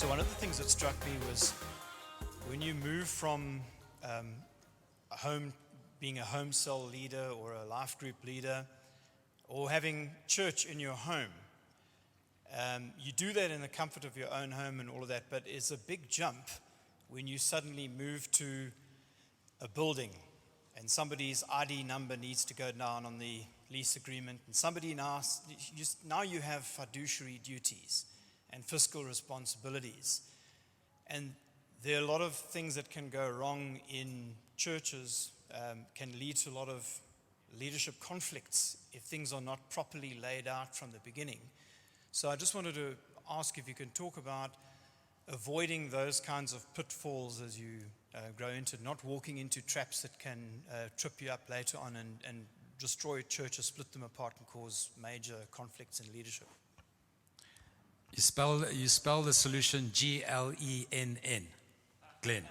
So one of the things that struck me was when you move from a home, being a home cell leader or a life group leader, or having church in your home, you do that in the comfort of your own home and all of that, but it's a big jump when you suddenly move to a building and somebody's ID number needs to go down on the lease agreement, and somebody now you have fiduciary duties and fiscal responsibilities. And there are a lot of things that can go wrong in churches, can lead to a lot of leadership conflicts if things are not properly laid out from the beginning. So I just wanted to ask if you can talk about avoiding those kinds of pitfalls as you grow into, not walking into traps that can trip you up later on and destroy churches, split them apart, and cause major conflicts in leadership. You spell the solution Glenn. Glenn.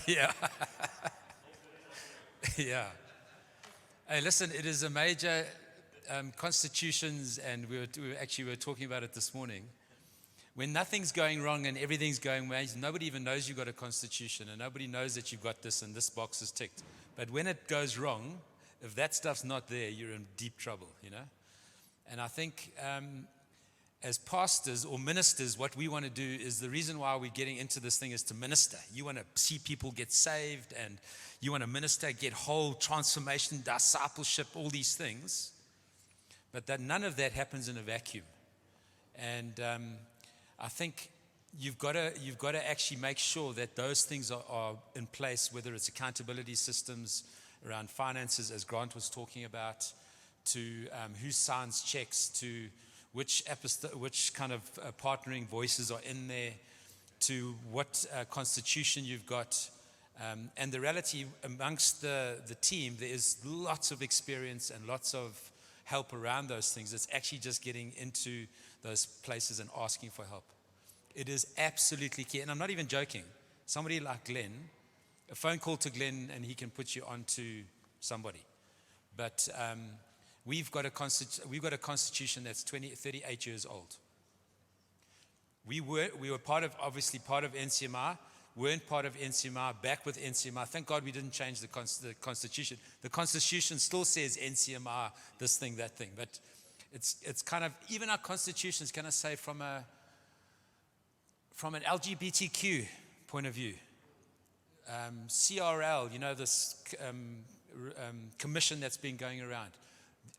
Yeah. Yeah. Hey, listen, it is a major constitutions, and we were talking about it this morning. When nothing's going wrong and everything's going well, nobody even knows you've got a constitution, and nobody knows that you've got this and this box is ticked. But when it goes wrong, if that stuff's not there, you're in deep trouble, you know. And I think as pastors or ministers, what we want to do is, the reason why we're getting into this thing is to minister. You want to see people get saved, and you want to minister, get whole, transformation, discipleship, all these things. But that none of that happens in a vacuum. And I think you've got to actually make sure that those things are in place, whether it's accountability systems around finances, as Grant was talking about, to who signs checks, to which kind of partnering voices are in there, to what constitution you've got. And the reality amongst the team, there is lots of experience and lots of help around those things. It's actually just getting into those places and asking for help. It is absolutely key. And I'm not even joking. Somebody like Glenn, a phone call to Glenn and he can put you on to somebody. But we've got a constitution that's 38 years old. We were obviously part of NCMI, weren't part of NCMI, back with NCMI. Thank God we didn't change the constitution. The constitution still says NCMI, this thing, that thing. But it's kind of, even our constitution is going to say from an LGBTQ point of view, CRL, you know, this commission that's been going around.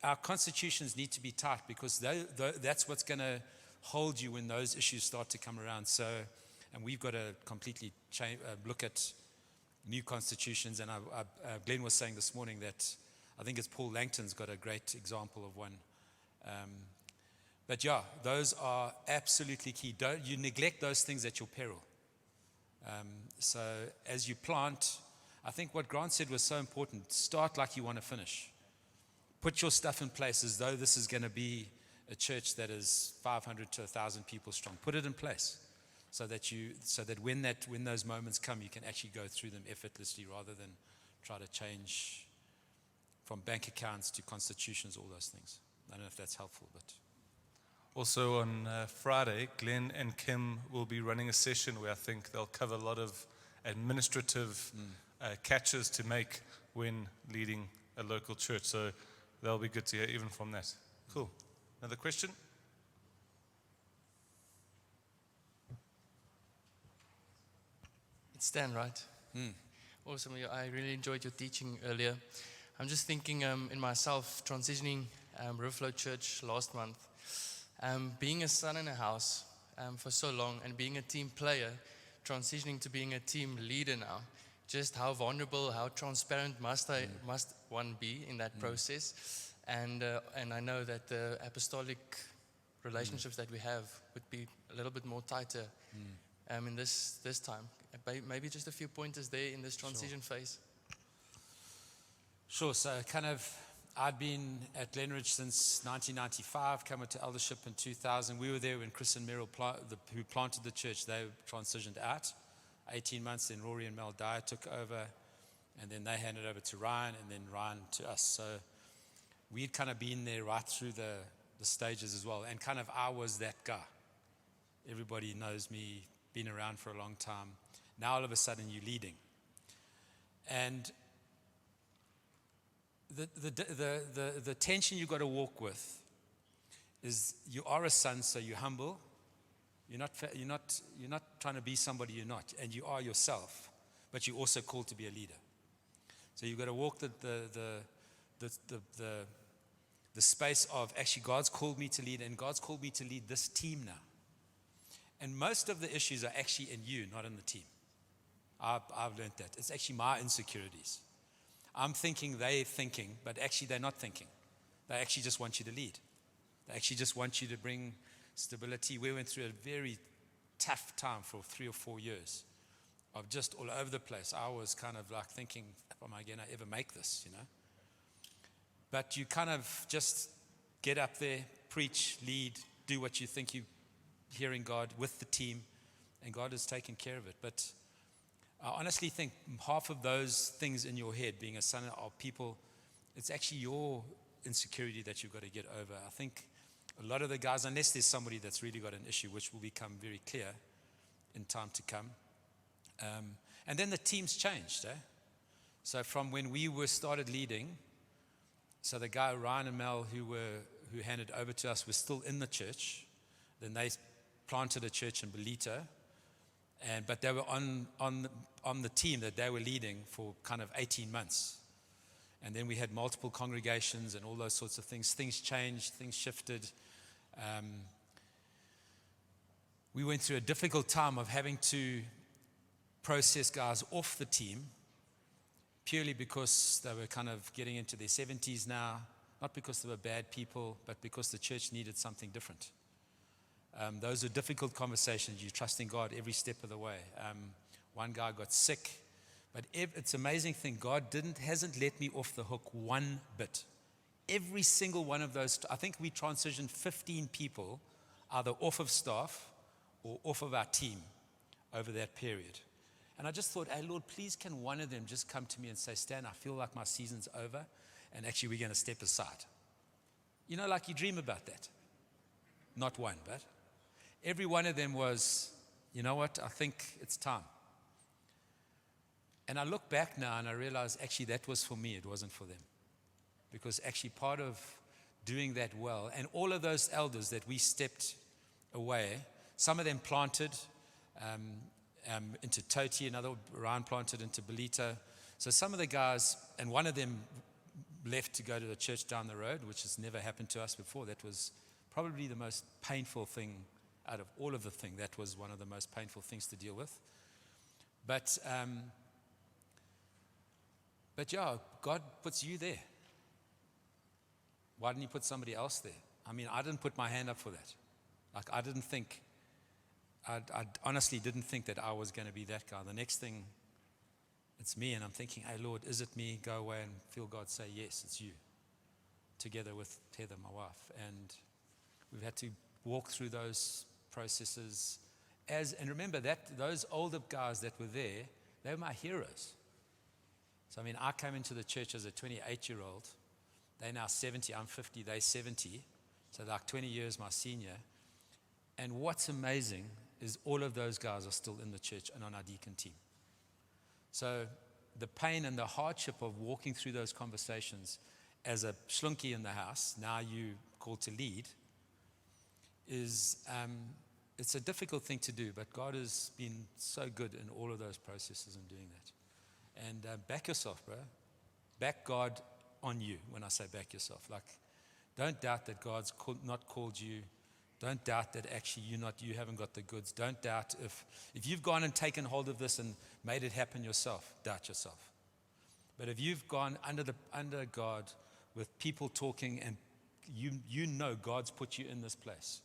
Our constitutions need to be tight, because that's what's going to hold you when those issues start to come around. So, and we've got to completely look at new constitutions. And Glenn was saying this morning that I think it's Paul Langton's got a great example of one. But yeah, those are absolutely key. Don't you neglect those things at your peril. So as you plant, I think what Grant said was so important. Start like you want to finish. Put your stuff in place as though this is going to be a church that is 500 to 1,000 people strong. Put it in place so that when those moments come, you can actually go through them effortlessly, rather than try to change from bank accounts to constitutions, all those things. I don't know if that's helpful, but. Also on Friday, Glenn and Kim will be running a session where I think they'll cover a lot of administrative catches to make when leading a local church. So that'll be good to hear even from that. Cool. Another question? It's Dan, right? Awesome. I really enjoyed your teaching earlier. I'm just thinking in myself, transitioning Riverflow Church last month. Being a son in a house for so long, and being a team player, transitioning to being a team leader now, just how vulnerable, how transparent must one be in that process? And I know that the apostolic relationships that we have would be a little bit more tighter in this time. Maybe just a few pointers there in this transition phase. Sure. So I'd been at Glenridge since 1995, came into eldership in 2000. We were there when Chris and Merrill, who planted the church, they transitioned out. 18 months, then Rory and Mel Dyer took over, and then they handed over to Ryan, and then Ryan to us. So we'd kind of been there right through the stages as well. And kind of I was that guy. Everybody knows me, been around for a long time. Now all of a sudden you're leading. And the tension you've got to walk with is you are a son, so you're humble. You're not trying to be somebody you're not, and you are yourself, but you're also called to be a leader. So you've got to walk the space of actually God's called me to lead, and God's called me to lead this team now. And most of the issues are actually in you, not in the team. I've learned that. It's actually my insecurities. I'm thinking they're thinking, but actually they're not thinking. They actually just want you to lead. They actually just want you to bring stability. We went through a very tough time for 3 or 4 years of just all over the place. I was kind of like thinking, am I going to ever make this, you know? But you kind of just get up there, preach, lead, do what you think you're hearing God with the team, and God is taking care of it. But I honestly think half of those things in your head, being a son of people, it's actually your insecurity that you've got to get over. I think a lot of the guys, unless there's somebody that's really got an issue, which will become very clear in time to come. And then the team's changed. So from when we started leading, so the guy, Ryan and Mel, who handed over to us, were still in the church. Then they planted a church in Belito. But they were on the team that they were leading for kind of 18 months. And then we had multiple congregations and all those sorts of things. Things changed, things shifted. We went through a difficult time of having to process guys off the team purely because they were kind of getting into their 70s now, not because they were bad people, but because the church needed something different. Those are difficult conversations. You're trusting God every step of the way. One guy got sick, but it's an amazing thing. God hasn't let me off the hook one bit. Every single one of those, I think we transitioned 15 people either off of staff or off of our team over that period. And I just thought, hey, Lord, please can one of them just come to me and say, Stan, I feel like my season's over, and actually we're going to step aside. You know, like you dream about that. Not one, but every one of them was, you know what, I think it's time. And I look back now and I realize actually that was for me, it wasn't for them. Because actually part of doing that well, and all of those elders that we stepped away, some of them planted into Toti, another Ryan planted into Belito. So some of the guys, and one of them left to go to the church down the road, which has never happened to us before. That was probably the most painful thing out of all of the thing. That was one of the most painful things to deal with. But yeah, God puts you there. Why didn't he put somebody else there? I mean, I didn't put my hand up for that. Like, I honestly didn't think that I was going to be that guy. The next thing, it's me, and I'm thinking, hey, Lord, is it me? Go away and feel God say, yes, it's you. Together with Heather, my wife. And we've had to walk through those processes. And remember that those older guys that were there, they were my heroes. So, I mean, I came into the church as a 28-year-old. They're now 70. I'm 50. They're 70. So, like 20 years my senior. And what's amazing is all of those guys are still in the church and on our deacon team. So, the pain and the hardship of walking through those conversations as a schlunky in the house, now you called to lead, is it's a difficult thing to do, but God has been so good in all of those processes and doing that. And back yourself, bro. Back God on you when I say back yourself. Like, don't doubt that God's not called you. Don't doubt that actually you haven't got the goods. Don't doubt if you've gone and taken hold of this and made it happen yourself, doubt yourself. But if you've gone under God with people talking and you know God's put you in this place,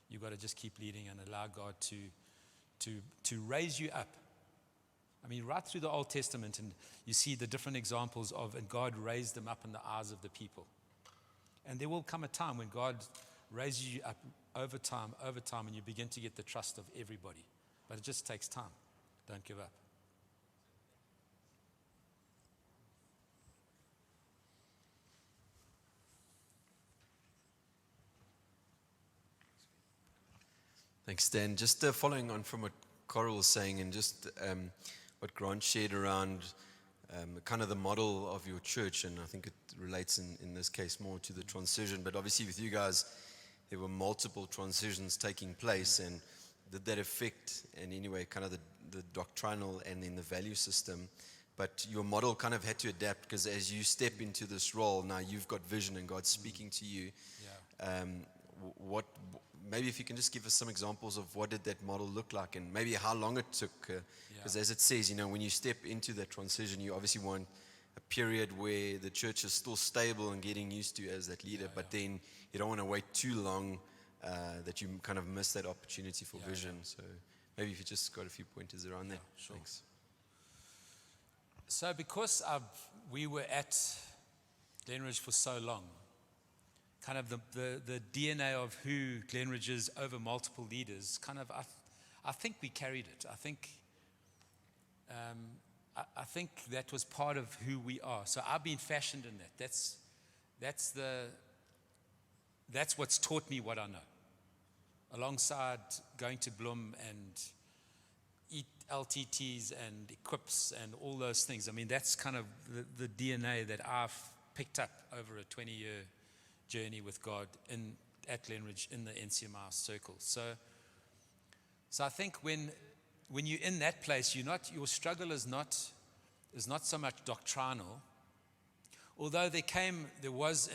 you've got to just keep leading and allow God to raise you up. I mean, right through the Old Testament, and you see the different examples of, and God raised them up in the eyes of the people. And there will come a time when God raises you up over time, and you begin to get the trust of everybody. But it just takes time. Don't give up. Thanks, Dan. Just following on from what Coral was saying, and just what Grant shared around kind of the model of your church, and I think it relates in this case more to the transition, but obviously with you guys, there were multiple transitions taking place, and did that affect in any way kind of the doctrinal and in the value system? But your model kind of had to adapt, because as you step into this role, now you've got vision and God's speaking to you. Maybe if you can just give us some examples of what did that model look like, and maybe how long it took, because as it says, when you step into that transition, you obviously want a period where the church is still stable and getting used to you as that leader, but then you don't want to wait too long that you kind of miss that opportunity for vision. So maybe if you just got a few pointers around that. Sure. Thanks. So because we were at Glenridge for so long, kind of the DNA of who Glenridge is over multiple leaders, kind of, I think we carried it. I think that was part of who we are. So I've been fashioned in that. That's what's taught me what I know. Alongside going to Bloom and eat LTTs and equips and all those things. I mean, that's kind of the DNA that I've picked up over a 20-year journey with God at Glenridge in the NCMI circle. So I think when you're in that place, your struggle is not so much doctrinal. Although there was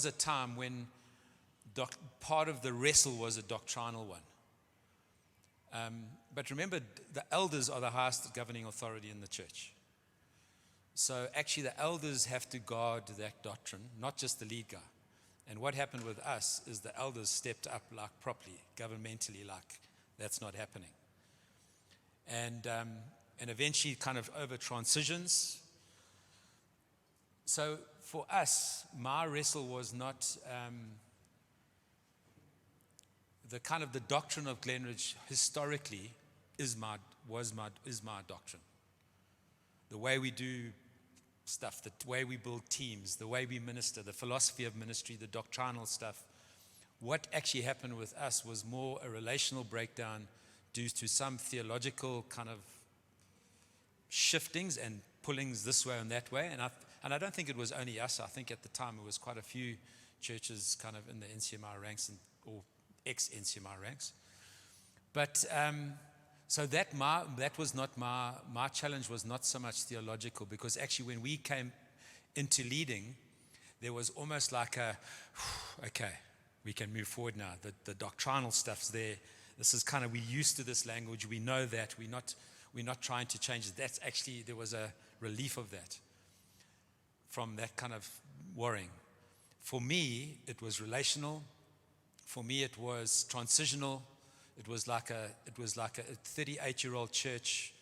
a time when part of the wrestle was a doctrinal one. But remember, the elders are the highest governing authority in the church. So actually the elders have to guard that doctrine, not just the lead guy. And what happened with us is the elders stepped up like properly, governmentally, like that's not happening. And eventually kind of over transitions. So for us, my wrestle was not the kind of the doctrine of Glenridge historically is my doctrine. The way we do stuff, the way we build teams, the way we minister, the philosophy of ministry, the doctrinal stuff. What actually happened with us was more a relational breakdown due to some theological kind of shiftings and pullings this way and that way. And I don't think it was only us. I think at the time it was quite a few churches kind of in the NCMI ranks or ex-NCMI ranks. But so that was not my challenge was not so much theological, because actually when we came into leading, there was almost like okay, we can move forward now. The doctrinal stuff's there. This is kind of, we're used to this language. We know that. We're not trying to change it. That's actually, there was a relief of that from that kind of worrying. For me, it was relational. For me, it was transitional. It was like a 38-year-old church.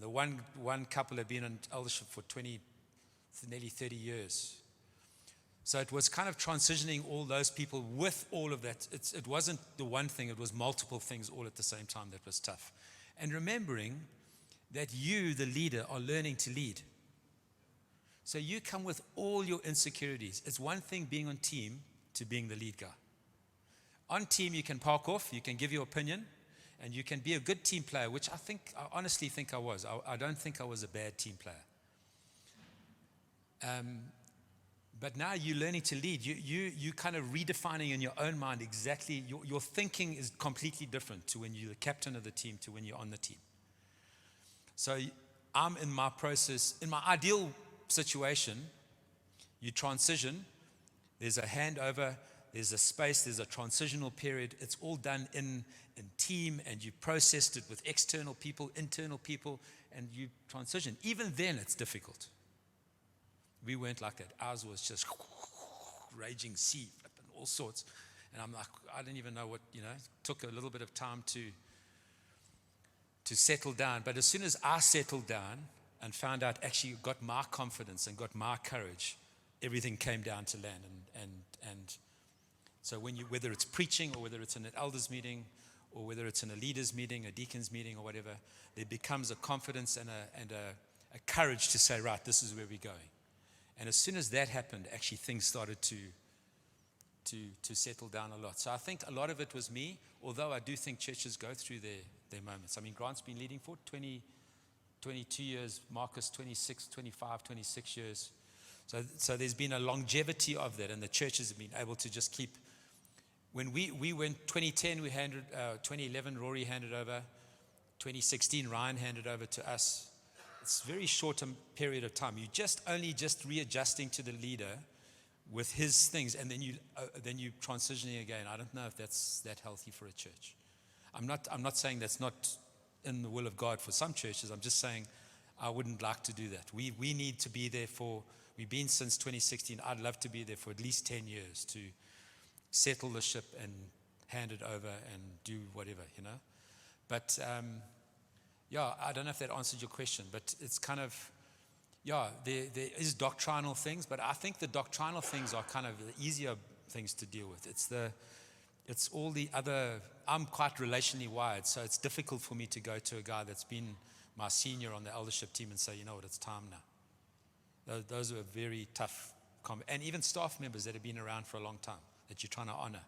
The one couple had been in eldership for nearly 30 years. So it was kind of transitioning all those people with all of that. It wasn't the one thing, it was multiple things all at the same time that was tough. And remembering that you, the leader, are learning to lead. So you come with all your insecurities. It's one thing being on team to being the lead guy. On team, you can park off, you can give your opinion, and you can be a good team player, which I honestly think I was. I don't think I was a bad team player. But now you're learning to lead. You kind of redefining in your own mind exactly, your thinking is completely different to when you're the captain of the team to when you're on the team. So I'm in my process, in my ideal situation, you transition, there's a handover, there's a space, there's a transitional period. It's all done in team, and you processed it with external people, internal people, and you transition. Even then, it's difficult. We weren't like that. Ours was just raging sea and all sorts. And I'm like, I didn't even know what, it took a little bit of time to settle down. But as soon as I settled down and found out, actually got my confidence and got my courage, everything came down to land. And so whether it's preaching or whether it's in an elders meeting or whether it's in a leaders meeting, a deacons meeting or whatever, there becomes a confidence and a courage to say, right, this is where we're going. And as soon as that happened, actually things started to settle down a lot. So I think a lot of it was me, although I do think churches go through their moments. I mean, Grant's been leading for 22 years, Marcus 26, 25, 26 years. So there's been a longevity of that, and the churches have been able to just keep. When we went 2010, 2011, Rory handed over. 2016, Ryan handed over to us. It's a very short period of time. You only readjusting to the leader with his things, and then you transitioning again. I don't know if that's that healthy for a church. I'm not saying that's not in the will of God for some churches. I'm just saying I wouldn't like to do that. We need to be there for. We've been since 2016. I'd love to be there for at least 10 years to settle the ship and hand it over and do whatever, you know. But I don't know if that answered your question, but it's kind of, there is doctrinal things, but I think the doctrinal things are kind of the easier things to deal with. It's all the other. I'm quite relationally wired, so it's difficult for me to go to a guy that's been my senior on the eldership team and say, you know what, it's time now. Those are very tough, and even staff members that have been around for a long time that you're trying to honor.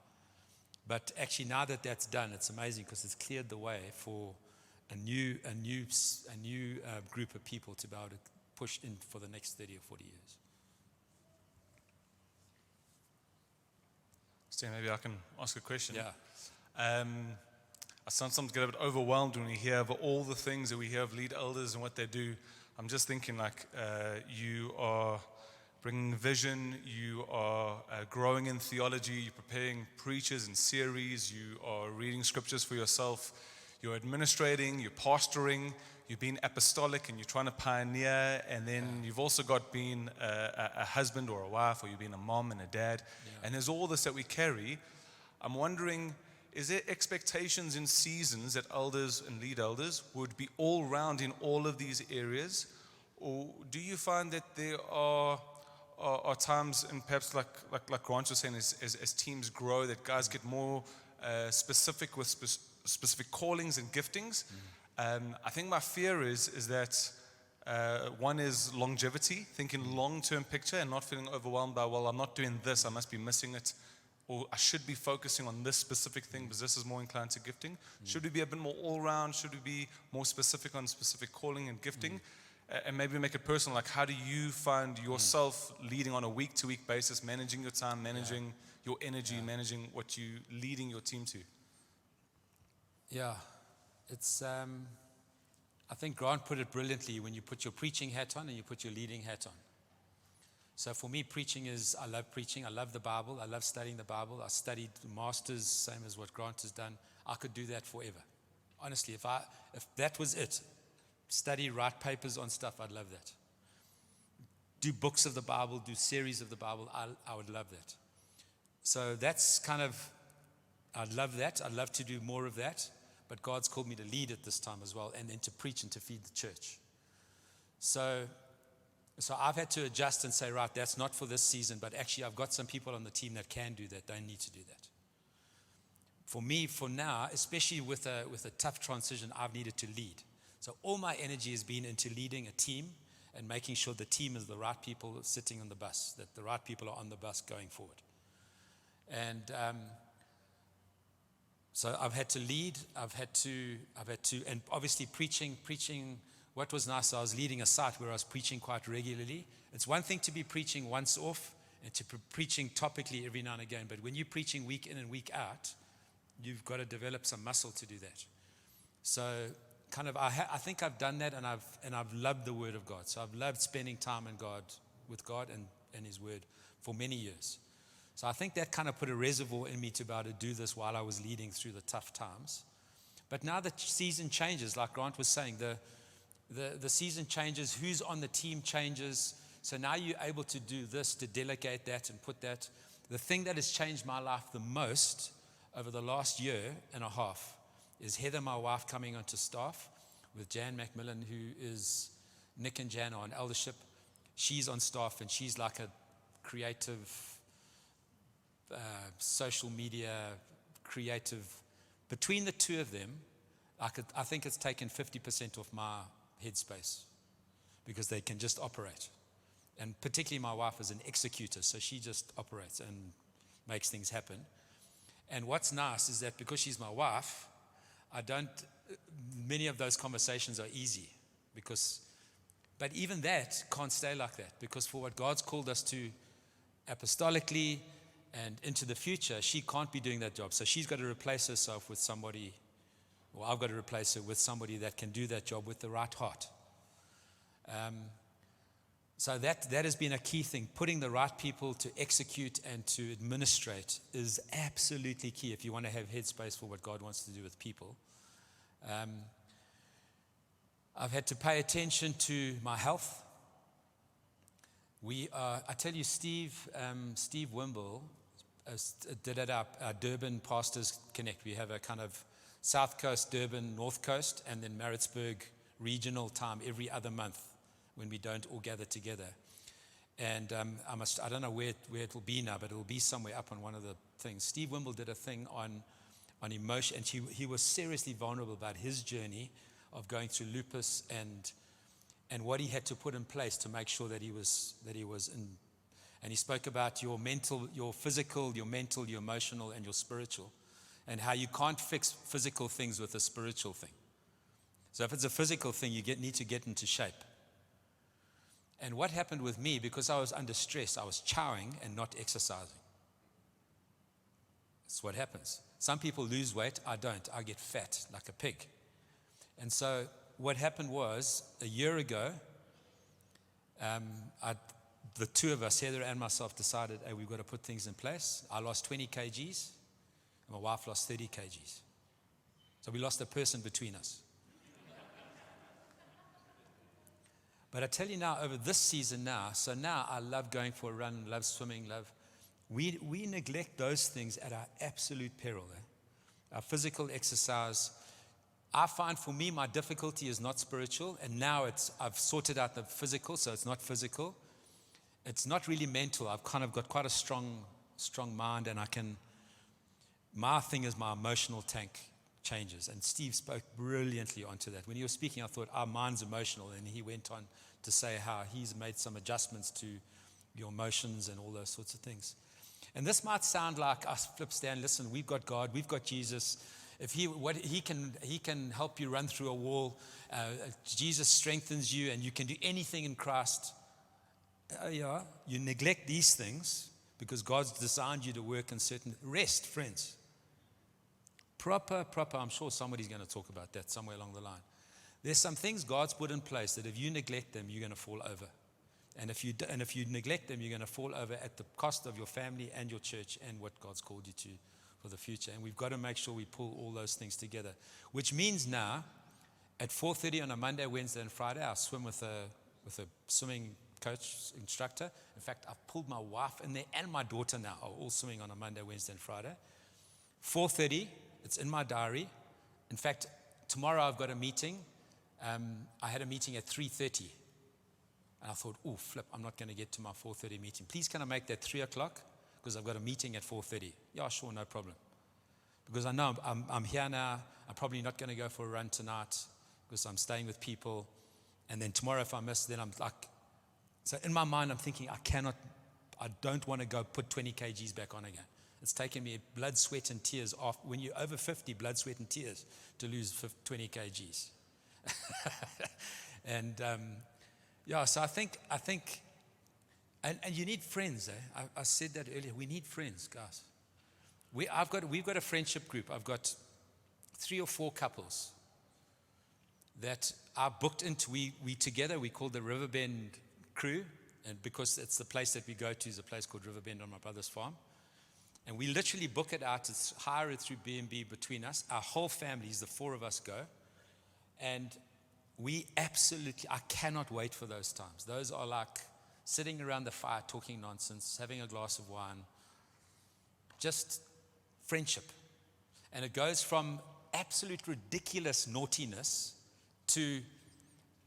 But actually, now that that's done, it's amazing because it's cleared the way for a new group of people to be able to push in for the next 30 or 40 years. Stan, maybe I can ask a question. Yeah. I sometimes get a bit overwhelmed when we hear of all the things that we hear of lead elders and what they do. I'm just thinking you are bringing vision, you are growing in theology, you're preparing preachers and series, you are reading scriptures for yourself, you're administrating, you're pastoring, you've been apostolic and you're trying to pioneer, and then you've also got being a husband or a wife, or you've been a mom and a dad, and there's all this that we carry. I'm wondering, is there expectations in seasons that elders and lead elders would be all round in all of these areas? Or do you find that there are times, and perhaps like Grant was saying, as teams grow, that guys get more specific with specific callings and giftings? I think my fear is that one is longevity, thinking long-term picture and not feeling overwhelmed by, well, I'm not doing this, I must be missing it. Or I should be focusing on this specific thing because this is more inclined to gifting. Should we be a bit more all-round? Should we be more specific on specific calling and gifting? And maybe make it personal, like how do you find yourself leading on a week-to-week basis, managing your time, managing your energy, managing what you leading your team to? Yeah, it's, I think Grant put it brilliantly when you put your preaching hat on and you put your leading hat on. So for me, preaching is, I love preaching. I love the Bible. I love studying the Bible. I studied the masters, same as what Grant has done. I could do that forever. Honestly, if that was it, study, write papers on stuff, I'd love that. Do books of the Bible, do series of the Bible, I would love that. So that's kind of, I'd love that. I'd love to do more of that. But God's called me to lead at this time as well, and then to preach and to feed the church. So I've had to adjust and say, right, that's not for this season, but actually I've got some people on the team that can do that, don't need to do that. For me, for now, especially with a tough transition, I've needed to lead. So all my energy has been into leading a team and making sure the team is the right people sitting on the bus, that the right people are on the bus going forward. And so I've had to lead, I've had to, and obviously preaching, what was nice, I was leading a site where I was preaching quite regularly. It's one thing to be preaching once off and to be preaching topically every now and again, but when you're preaching week in and week out, you've got to develop some muscle to do that. So kind of, I think I've done that, and I've loved the Word of God. So I've loved spending time with God and His Word for many years. So I think that kind of put a reservoir in me to be able to do this while I was leading through the tough times. But now the season changes, like Grant was saying, the season changes, who's on the team changes. So now you're able to do this, to delegate that and put that. The thing that has changed my life the most over the last year and a half is Heather, my wife, coming onto staff with Jan Macmillan, who is, Nick and Jan are on eldership. She's on staff, and she's like a creative, social media, creative. Between the two of them, I think it's taken 50% off my headspace because they can just operate. And particularly my wife is an executor, so she just operates. And makes things happen. And what's nice is that because she's my wife, many of those conversations are easy but even that can't stay like that, because for what God's called us to apostolically and into the future, she can't be doing that job. So she's got to replace herself with somebody, or I've got to replace her with somebody that can do that job with the right heart. So that has been a key thing. Putting the right people to execute and to administrate is absolutely key if you want to have headspace for what God wants to do with people. I've had to pay attention to my health. I tell you, Steve Wimble did it up, our Durban Pastors Connect. We have a kind of South Coast, Durban, North Coast, and then Maritzburg regional time every other month when we don't all gather together. And I don't know where it will be now, but it will be somewhere up on one of the things. Steve Wimble did a thing on emotion, and he was seriously vulnerable about his journey of going through lupus and what he had to put in place to make sure that he was in. And he spoke about your mental, your physical, your mental, your emotional, and your spiritual, and how you can't fix physical things with a spiritual thing. So if it's a physical thing, you need to get into shape. And what happened with me, because I was under stress, I was chowing and not exercising. That's what happens. Some people lose weight, I don't. I get fat like a pig. And so what happened was, a year ago, the two of us, Heather and myself, decided, hey, we've got to put things in place. I lost 20 kgs, and my wife lost 30 kgs. So we lost a person between us. But I tell you now, over this season now, so now I love going for a run, love swimming, we neglect those things at our absolute peril. Our physical exercise. I find for me, my difficulty is not spiritual, and now I've sorted out the physical, so it's not physical. It's not really mental. I've kind of got quite a strong mind, and my thing is my emotional tank changes. And Steve spoke brilliantly onto that. When he was speaking, I thought, our mind's emotional, and he went on to say how he's made some adjustments to your emotions and all those sorts of things. And this might sound like us, Phipps, Dan, listen, we've got God, we've got Jesus. If he can help you run through a wall. Jesus strengthens you, and you can do anything in Christ. Yeah, you neglect these things because God's designed you to work in certain rest, friends. Proper. I'm sure somebody's going to talk about that somewhere along the line. There's some things God's put in place that if you neglect them, you're going to fall over. And if you neglect them, you're going to fall over at the cost of your family and your church and what God's called you to for the future. And we've got to make sure we pull all those things together, which means now at 4:30 on a Monday, Wednesday, and Friday, I swim with a swimming coach, instructor. In fact, I've pulled my wife in there, and my daughter now are all swimming on a Monday, Wednesday, and Friday. 4:30, it's in my diary. In fact, tomorrow I've got a meeting. I had a meeting at 3:30. And I thought, oh, flip, I'm not going to get to my 4:30 meeting. Please can I make that 3 o'clock? Because I've got a meeting at 4:30. Yeah, sure, no problem. Because I know I'm here now. I'm probably not going to go for a run tonight because I'm staying with people. And then tomorrow if I miss, then I'm like, so in my mind I'm thinking, I don't want to go put 20 kgs back on again. It's taken me blood, sweat, and tears off. When you're over 50, blood, sweat, and tears to lose 20 kgs. And yeah, so I think, and you need friends. I said that earlier. We need friends, guys. We've got a friendship group. I've got 3 or 4 couples that are booked into. We together. We call the Riverbend Crew, and because it's the place that we go to is a place called Riverbend on my brother's farm, and we literally book it out. It's hire it through B&B between us. Our whole families, the 4 of us, go, and I cannot wait for those times. Those are like sitting around the fire, talking nonsense, having a glass of wine, just friendship. And it goes from absolute ridiculous naughtiness to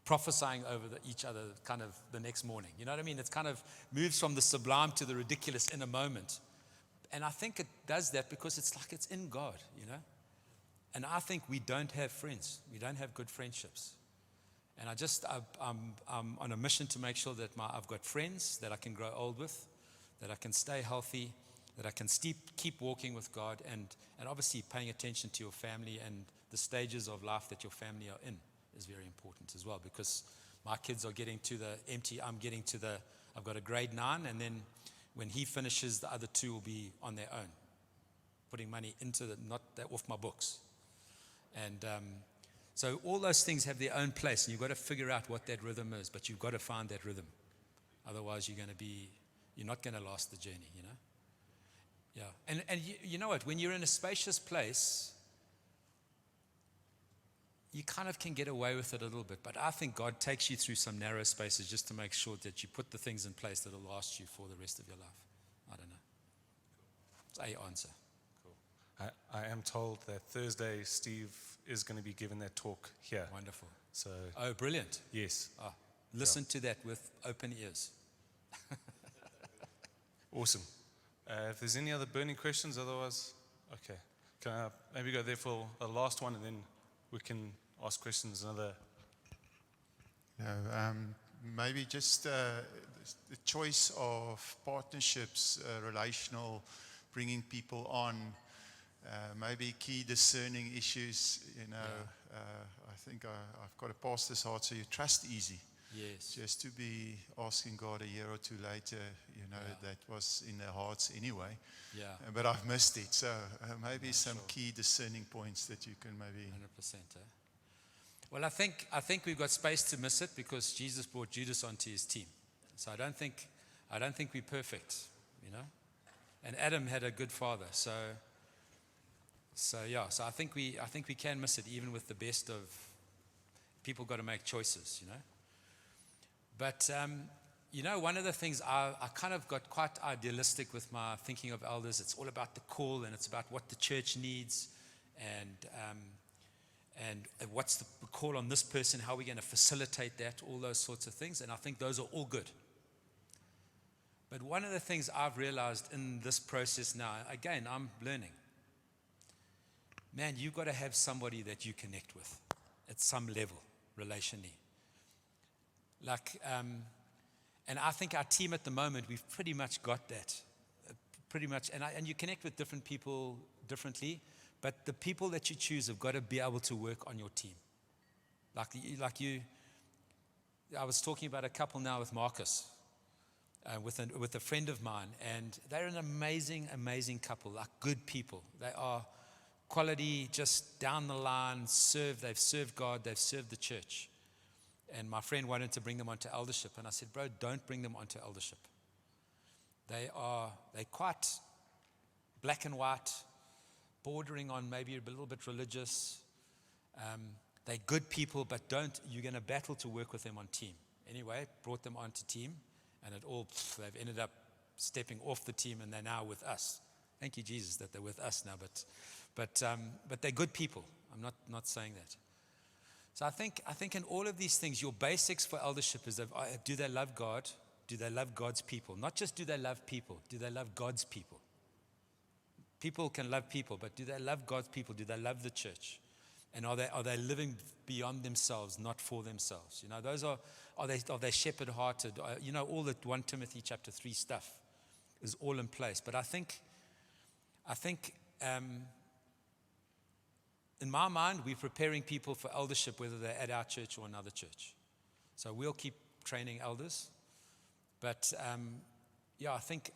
prophesying over each other kind of the next morning. You know what I mean? It kind of moves from the sublime to the ridiculous in a moment. And I think it does that because it's like it's in God, you know? And I think we don't have friends. We don't have good friendships. And I'm on a mission to make sure that I've got friends that I can grow old with, that I can stay healthy, that I can keep walking with God, and obviously paying attention to your family and the stages of life that your family are in is very important as well, because my kids are getting to the empty, I've got a grade 9, and then when he finishes, the other 2 will be on their own, putting money into not that off my books. And so all those things have their own place, and you've got to figure out what that rhythm is, but you've got to find that rhythm. Otherwise, you're not going to last the journey, you know? Yeah. And you know what? When you're in a spacious place, you kind of can get away with it a little bit. But I think God takes you through some narrow spaces just to make sure that you put the things in place that will last you for the rest of your life. I don't know. It's a answer. Cool. I am told that Thursday Steve is going to be giving that talk here. Wonderful. So, Oh, brilliant. yes. Listen to that with open ears. Awesome. If there's any other burning questions, otherwise, okay. Can I maybe go there for a last one, and then we can ask questions another? Maybe just the choice of partnerships, relational, bringing people on, maybe key discerning issues. I think I've got a pastor's heart, so you trust easy. Yes. Just to be asking God a year or 2 later, that was in their hearts anyway. Yeah. But I've missed it. So maybe some key discerning points that you can maybe. 100%. Well, I think we've got space to miss it because Jesus brought Judas onto his team. So I don't think we're perfect, you know. And Adam had a good father. So I think we can miss it even with the best of people. Got to make choices, you know. But, one of the things I kind of got quite idealistic with my thinking of elders. It's all about the call, and it's about what the church needs, and what's the call on this person, how are we going to facilitate that, all those sorts of things. And I think those are all good. But one of the things I've realized in this process now, again, I'm learning. Man, you've got to have somebody that you connect with at some level, relationally. And I think our team at the moment, we've pretty much got that. And you connect with different people differently, but the people that you choose have got to be able to work on your team. I was talking about a couple now with Marcus, with a friend of mine, and they're an amazing, amazing couple, like good people. They are quality, just down the line, they've served God, they've served the church. And my friend wanted to bring them onto eldership. And I said, bro, don't bring them onto eldership. They're quite black and white, bordering on maybe a little bit religious. They're good people, but you're going to battle to work with them on team. Anyway, brought them onto team, and they've ended up stepping off the team, and they're now with us. Thank you, Jesus, that they're with us now. But they're good people. I'm not saying that. So I think in all of these things, your basics for eldership is do they love God? Do they love God's people? Not just do they love people, do they love God's people? People can love people, but do they love God's people? Do they love the church? And are they living beyond themselves, not for themselves? You know, those are they shepherd-hearted? All the 1 Timothy chapter 3 stuff is all in place. But I think in my mind, we're preparing people for eldership, whether they're at our church or another church. So we'll keep training elders. But I think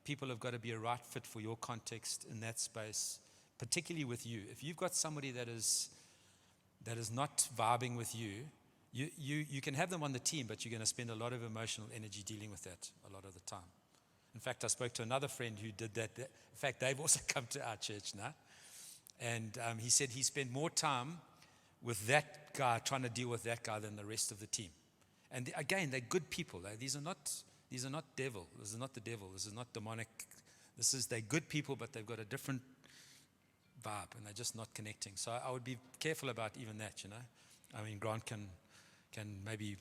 people have got to be a right fit for your context in that space, particularly with you. If you've got somebody that is not vibing with you, you can have them on the team, but you're going to spend a lot of emotional energy dealing with that a lot of the time. In fact, I spoke to another friend who did that. In fact, they've also come to our church now. And he said he spent more time with that guy, trying to deal with that guy, than the rest of the team. And again, they're good people. These are not devil. This is not the devil. This is not demonic. They're good people, but they've got a different vibe, and they're just not connecting. So I would be careful about even that, you know. I mean, Grant can maybe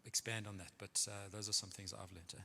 expand on that, but those are some things I've learned.